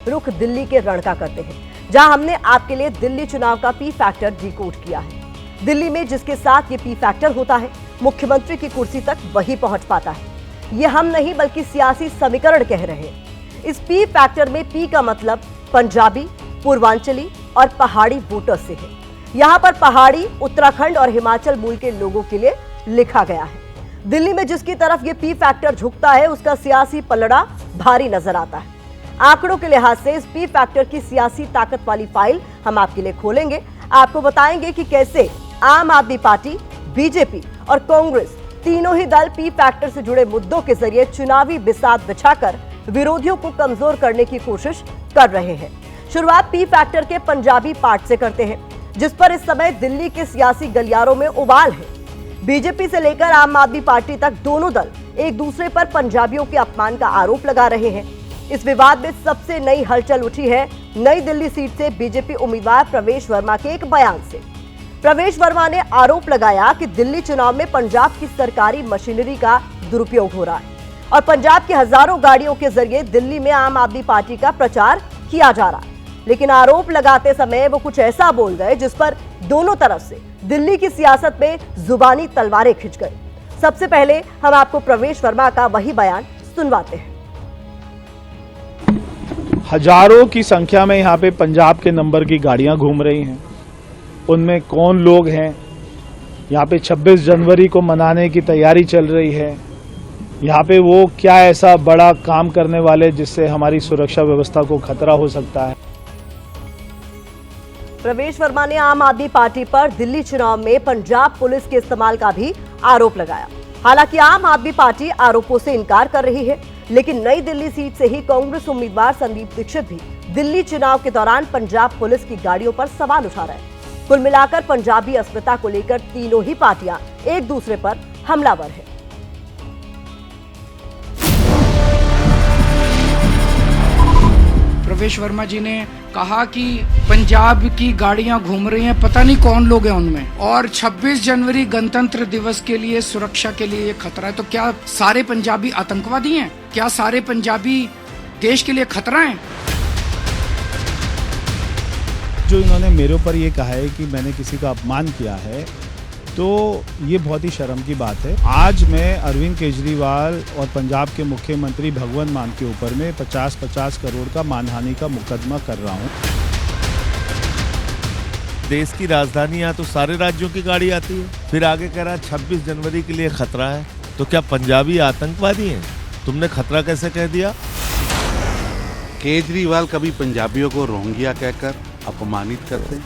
रुख दिल्ली के रण का करते हैं, जहां हमने आपके लिए दिल्ली चुनाव का पी फैक्टर डिकोड किया है। दिल्ली में जिसके साथ ये पी फैक्टर होता है, मुख्यमंत्री की कुर्सी तक वही पहुंच पाता है। ये हम नहीं बल्कि सियासी समीकरण कह रहे हैं। इस पी फैक्टर में पी का मतलब पंजाबी, पूर्वांचली और पहाड़ी वोटर्स से है। यहाँ पर पहाड़ी, उत्तराखंड और हिमाचल मूल के लोगों के लिए लिखा गया है। दिल्ली में जिसकी तरफ ये पी फैक्टर झुकता है, उसका सियासी पलड़ा भारी नजर आता है। आंकड़ों के लिहाज से इस पी फैक्टर की सियासी ताकत वाली फाइल हम आपके लिए खोलेंगे। आपको बताएंगे कि कैसे आम आदमी पार्टी, बीजेपी और कांग्रेस तीनों ही दल पी फैक्टर से जुड़े मुद्दों के जरिए चुनावी बिसात बिछाकर विरोधियों को कमजोर करने की कोशिश कर रहे हैं। शुरुआत पी फैक्टर के पंजाबी पार्ट से करते हैं, जिस पर इस समय दिल्ली के सियासी गलियारों में उबाल है। बीजेपी से लेकर आम आदमी पार्टी तक दोनों दल एक दूसरे पर पंजाबियों के अपमान का आरोप लगा रहे हैं। इस विवाद में सबसे नई हलचल उठी है नई दिल्ली सीट से बीजेपी उम्मीदवार प्रवेश वर्मा के एक बयान से। प्रवेश वर्मा ने आरोप लगाया कि दिल्ली चुनाव में पंजाब की सरकारी मशीनरी का दुरुपयोग हो रहा है और पंजाब की हजारों गाड़ियों के जरिए दिल्ली में आम आदमी पार्टी का प्रचार किया जा रहा है। लेकिन आरोप लगाते समय वो कुछ ऐसा बोल गए जिस पर दोनों तरफ से दिल्ली की सियासत में जुबानी तलवारें खिंच गई। सबसे पहले हम आपको प्रवेश वर्मा का वही बयान सुनवाते हैं। हजारों की संख्या में यहाँ पे पंजाब के नंबर की गाड़ियां घूम रही हैं। उनमें कौन लोग हैं? यहाँ पे 26 जनवरी को मनाने की तैयारी चल रही है। यहाँ पे वो क्या ऐसा बड़ा काम करने वाले जिससे हमारी सुरक्षा व्यवस्था को खतरा हो सकता है? प्रवेश वर्मा ने आम आदमी पार्टी पर दिल्ली चुनाव में पंजाब पुलिस के इस्तेमाल का भी आरोप लगाया। हालांकि आम आदमी पार्टी आरोपों से इनकार कर रही है, लेकिन नई दिल्ली सीट से ही कांग्रेस उम्मीदवार संदीप दीक्षित भी दिल्ली चुनाव के दौरान पंजाब पुलिस की गाड़ियों पर सवाल उठा रहे हैं। कुल मिलाकर पंजाबी अस्मिता को लेकर तीनों ही पार्टियां एक दूसरे पर हमलावर हैं। प्रवेश वर्मा जी ने कहा कि पंजाब की गाड़ियां घूम रही हैं, पता नहीं कौन लोग हैं उनमें, और 26 जनवरी गणतंत्र दिवस के लिए सुरक्षा के लिए ये खतरा है। तो क्या सारे पंजाबी आतंकवादी हैं? क्या सारे पंजाबी देश के लिए खतरा हैं? जो इन्होंने मेरे ऊपर ये कहा है कि मैंने किसी का अपमान किया है, तो ये बहुत ही शर्म की बात है। आज मैं अरविंद केजरीवाल और पंजाब के मुख्यमंत्री भगवंत मान के ऊपर में 50-50 करोड़ का मानहानि का मुकदमा कर रहा हूँ। देश की राजधानी यहाँ तो सारे राज्यों की गाड़ी आती है, फिर आगे कह रहा है 26 जनवरी के लिए खतरा है। तो क्या पंजाबी आतंकवादी हैं? तुमने खतरा कैसे कह दिया? केजरीवाल कभी पंजाबियों को रोहिंग्या कहकर अपमानित करते हैं,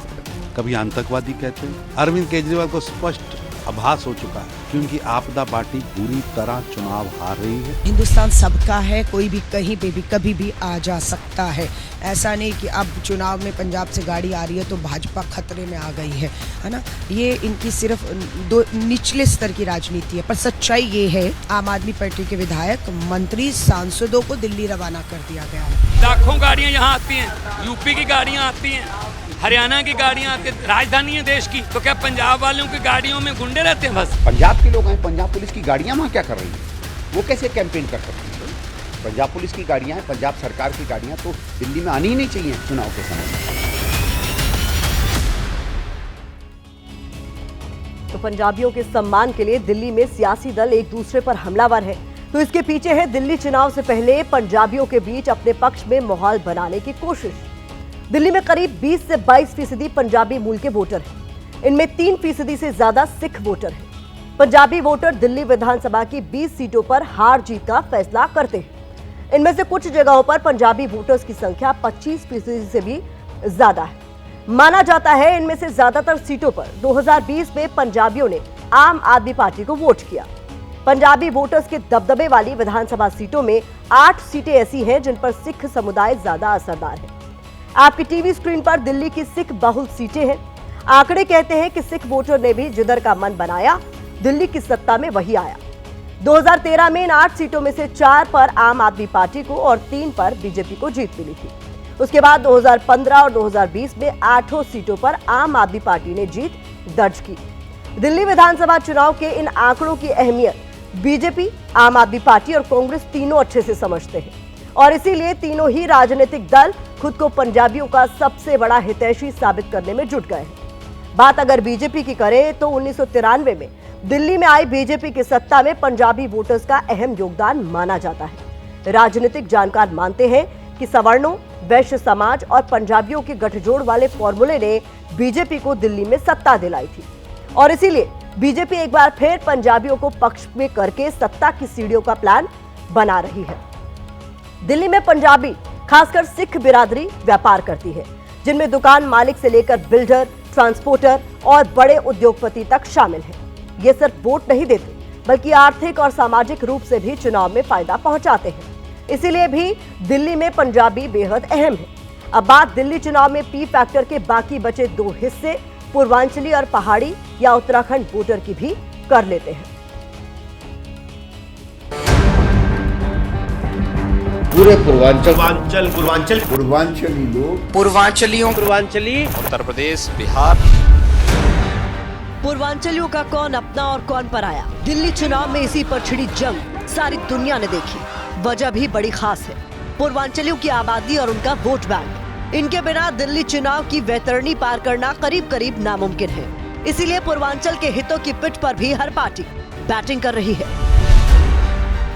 कभी आतंकवादी कहते हैं। अरविंद केजरीवाल को स्पष्ट आभास हो चुका है कि उनकी आपदा पार्टी पूरी तरह चुनाव हार रही है। हिंदुस्तान सबका है, कोई भी कहीं पे भी कभी भी आ जा सकता है। ऐसा नहीं कि अब चुनाव में पंजाब से गाड़ी आ रही है तो भाजपा खतरे में आ गई है ना। ये इनकी सिर्फ दो निचले स्तर की राजनीति है। पर सच्चाई ये है, आम आदमी पार्टी के विधायक, मंत्री, सांसदों को दिल्ली रवाना कर दिया गया है। लाखों गाड़ियां यहाँ आती हैं, यूपी की गाड़ियां आती हैं, हरियाणा की गाड़ियां आती हैं, राजधानी है देश की। तो क्या पंजाब वालों की गाड़ियों में गुंडे रहते हैं? बस पंजाब के लोग हैं, पंजाब पुलिस की गाड़ियां वहाँ क्या कर रही हैं? वो कैसे कैंपेन कर सकती हैं? पंजाब पुलिस की गाड़ियां हैं, पंजाब सरकार की गाड़ियां तो दिल्ली में आनी ही नहीं चाहिए चुनाव के समय। तो पंजाबियों के सम्मान के लिए दिल्ली में सियासी दल एक दूसरे पर हमलावर है। तो इसके पीछे है दिल्ली चुनाव से पहले पंजाबियों के बीच अपने पक्ष में माहौल बनाने की कोशिश। दिल्ली में करीब 20 से 22% पंजाबी मूल के वोटर हैं। इनमें 3% से ज्यादा सिख वोटर हैं। पंजाबी वोटर दिल्ली विधानसभा की 20 सीटों पर हार जीत का फैसला करते हैं। इनमें से कुछ जगहों पर पंजाबी वोटर्स की संख्या 25% से भी ज्यादा है। माना जाता है इनमें से ज्यादातर सीटों पर 2020 में पंजाबियों ने आम आदमी पार्टी को वोट किया। पंजाबी वोटर्स के दबदबे वाली विधानसभा सीटों में 8 सीटें ऐसी हैं जिन पर सिख समुदाय ज्यादा असरदार है। आपकी टीवी स्क्रीन पर दिल्ली की सिख बहुल सीटें हैं। आंकड़े कहते हैं कि सिख वोटर ने भी जिधर का मन बनाया, दिल्ली की सत्ता में वही आया। 2013 में इन 8 सीटों में से 4 पर आम आदमी पार्टी को और 3 पर बीजेपी को जीत मिली थी। उसके बाद 2015 और 2020 में 8 सीटों पर आम आदमी पार्टी ने जीत दर्ज की। दिल्ली विधानसभा चुनाव के इन आंकड़ों की अहमियत बीजेपी, आम आदमी पार्टी और कांग्रेस तीनों अच्छे से समझते हैं और इसीलिए तीनों ही राजनीतिक दल खुद को पंजाबियों का सबसे बड़ा हितैषी साबित करने में जुट गए हैं। बात अगर बीजेपी की करें तो 1993 में दिल्ली में आई बीजेपी की सत्ता में पंजाबी वोटर्स का अहम योगदान माना जाता है। राजनीतिक जानकार मानते हैं कि सवर्णों, वैश्य समाज और पंजाबियों के गठजोड़ वाले फॉर्मूले ने बीजेपी को दिल्ली में सत्ता दिलाई थी और इसीलिए बीजेपी एक बार फिर पंजाबियों को पक्ष में करके सत्ता की सीढ़ियों का प्लान बना रही है। दिल्ली में पंजाबी, खासकर सिख बिरादरी व्यापार करती है, जिनमें दुकान मालिक से लेकर बिल्डर, ट्रांसपोर्टर और बड़े उद्योगपति तक शामिल हैं। ये सिर्फ वोट नहीं देते बल्कि आर्थिक और सामाजिक रूप से भी चुनाव में फायदा पहुंचाते हैं। इसीलिए भी दिल्ली में पंजाबी बेहद अहम है। अब बात दिल्ली चुनाव में पी फैक्टर के बाकी बचे दो हिस्से पूर्वांचली और पहाड़ी या उत्तराखंड वोटर की भी कर लेते हैं। पूरे पूर्वांचली लोग, पूर्वांचली उत्तर प्रदेश, बिहार। पूर्वांचलियों का कौन अपना और कौन पराया, दिल्ली चुनाव में इसी पर छिड़ी जंग सारी दुनिया ने देखी। वजह भी बड़ी खास है, पूर्वांचलियों की आबादी और उनका वोट बैंक। इनके बिना दिल्ली चुनाव की वैतरणी पार करना करीब करीब नामुमकिन है। इसीलिए पूर्वांचल के हितों की पिठ पर भी हर पार्टी बैटिंग कर रही है।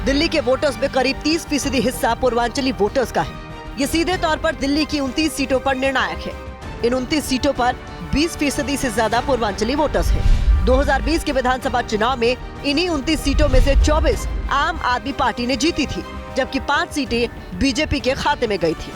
दिल्ली के वोटर्स में करीब 30% हिस्सा पूर्वांचली वोटर्स का है। ये सीधे तौर पर दिल्ली की 29 सीटों पर निर्णायक है। इन 29 सीटों पर 20% से ज्यादा पूर्वांचली वोटर्स हैं। 2020 के विधानसभा चुनाव में इन्हीं 29 सीटों में से 24 आम आदमी पार्टी ने जीती थी, जबकि 5 सीटें बीजेपी के खाते में गई थी।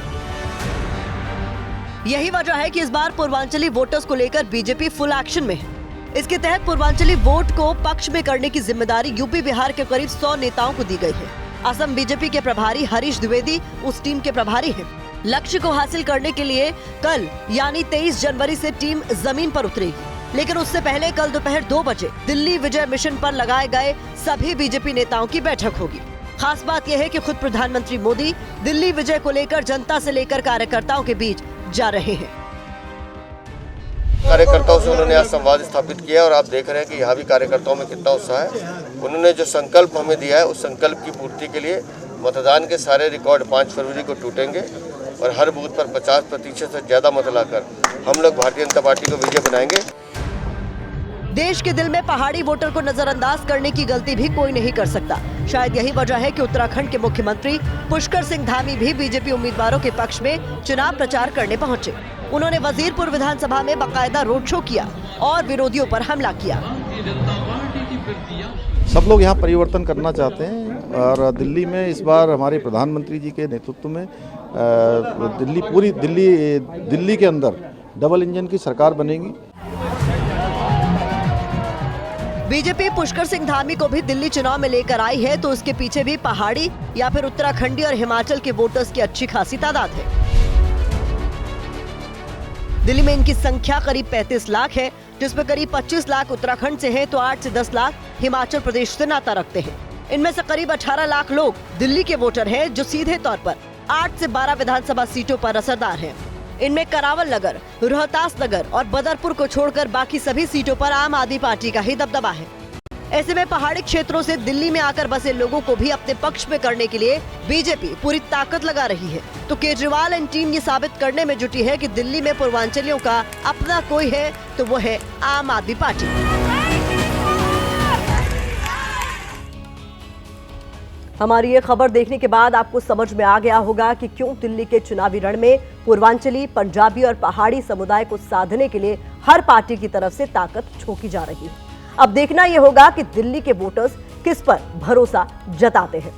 यही वजह है कि इस बार पूर्वांचली वोटर्स को लेकर बीजेपी फुल एक्शन में है। इसके तहत पूर्वांचली वोट को पक्ष में करने की जिम्मेदारी यूपी बिहार के करीब 100 नेताओं को दी गई है। असम बीजेपी के प्रभारी हरीश द्विवेदी उस टीम के प्रभारी हैं। लक्ष्य को हासिल करने के लिए कल यानी 23 जनवरी से टीम जमीन पर उतरेगी, लेकिन उससे पहले कल दोपहर 2 बजे दिल्ली विजय मिशन पर लगाए गए सभी बीजेपी नेताओं की बैठक होगी। खास बात यह है कि खुद प्रधानमंत्री मोदी दिल्ली विजय को लेकर जनता से लेकर कार्यकर्ताओं के बीच जा रहे हैं। कार्यकर्ताओं से उन्होंने आज संवाद स्थापित किया और आप देख रहे हैं कि यहाँ भी कार्यकर्ताओं में कितना उत्साह है। उन्होंने जो संकल्प हमें दिया है उस संकल्प की पूर्ति के लिए मतदान के सारे रिकॉर्ड 5 फरवरी को टूटेंगे और हर बूथ पर 50% से ज्यादा मत लाकर हम लोग भारतीय जनता पार्टी को विजय बनाएंगे। देश के दिल में पहाड़ी वोटर को नजरअंदाज करने की गलती भी कोई नहीं कर सकता। शायद यही वजह है कि उत्तराखंड के मुख्यमंत्री पुष्कर सिंह धामी भी बीजेपी उम्मीदवारों के पक्ष में चुनाव प्रचार करने पहुंचे। उन्होंने वजीरपुर विधानसभा में बाकायदा रोड शो किया और विरोधियों पर हमला किया। सब लोग यहाँ परिवर्तन करना चाहते हैं और दिल्ली में इस बार हमारे प्रधानमंत्री जी के नेतृत्व में पूरी दिल्ली के अंदर डबल इंजन की सरकार बनेगी। बीजेपी पुष्कर सिंह धामी को भी दिल्ली चुनाव में लेकर आई है, तो उसके पीछे भी पहाड़ी या फिर उत्तराखंडी और हिमाचल के वोटर्स की अच्छी खासी तादाद है। दिल्ली में इनकी संख्या करीब 35 लाख है, जिसमें करीब 25 लाख उत्तराखंड से हैं, तो 8 से 10 लाख हिमाचल प्रदेश से नाता रखते हैं। इनमें से करीब 18 लाख लोग दिल्ली के वोटर हैं, जो सीधे तौर पर 8 से 12 विधानसभा सीटों पर असरदार हैं। इनमें करावल नगर, रोहतास नगर और बदरपुर को छोड़कर बाकी सभी सीटों पर आम आदमी पार्टी का ही दबदबा है। ऐसे में पहाड़ी क्षेत्रों से दिल्ली में आकर बसे लोगों को भी अपने पक्ष में करने के लिए बीजेपी पूरी ताकत लगा रही है। तो केजरीवाल एंड टीम ये साबित करने में जुटी है कि दिल्ली में पूर्वांचलियों का अपना कोई है तो वो है आम आदमी पार्टी। हमारी ये खबर देखने के बाद आपको समझ में आ गया होगा कि क्यों दिल्ली के चुनावी रण में पूर्वांचली, पंजाबी और पहाड़ी समुदाय को साधने के लिए हर पार्टी की तरफ से ताकत झोंकी जा रही है। अब देखना यह होगा कि दिल्ली के वोटर्स किस पर भरोसा जताते हैं।